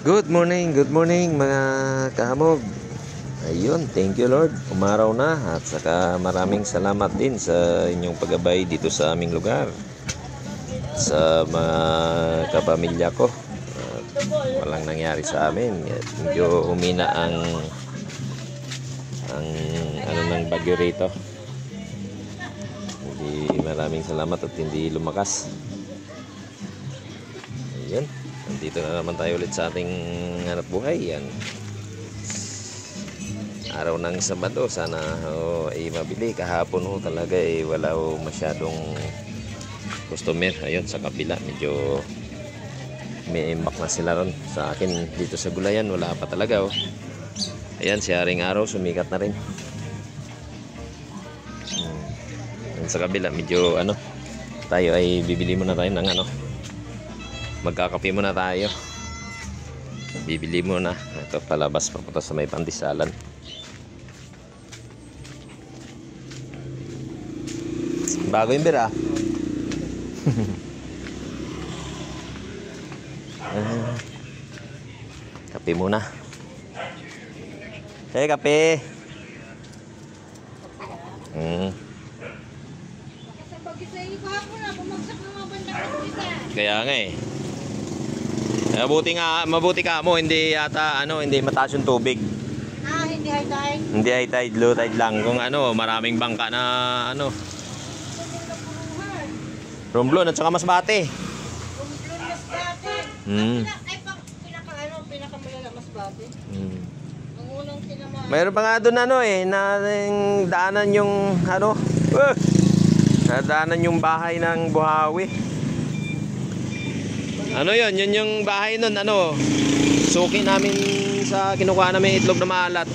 Good morning mga kahamog. Ayun, thank you Lord. Umaraw na at saka maraming salamat din sa inyong paggabay dito sa aming lugar. Sa mga kapamilya ko. Walang nangyari sa amin. Medyo humina ang ano ng bagyo rito. Hindi, maraming salamat at hindi lumakas. Ayun. Dito na naman tayo ulit sa ating hanap buhay. Yan. Araw ng Sabado. Sana ay mabili. Kahapon talaga wala masyadong customer. Ayun sa kabila medyo may imbak na sila ron. Sa akin dito sa gulayan wala pa talaga. Ayan si Haring Araw sumikat na rin. Sa kabila medyo tayo ay bibili muna tayo ng magkakape muna tayo. Bibili muna. Ito palabas papunta sa may Pandisalan. Bago yung beer kape muna. Kape. Kaya nga mabuti ka mo hindi yata hindi mataas yung tubig. Hindi high tide. Hindi high tide, low tide lang. Kung maraming bangka na Romblon at saka Masbate. Romblon, Masbate. Pinakamalala Masbate. Ang unang sinama. Mayroon pa nga doon na daanan yung daanan yung bahay ng Buhawi. Yun yung bahay nun suki namin sa kinukuha namin itlog na maalat.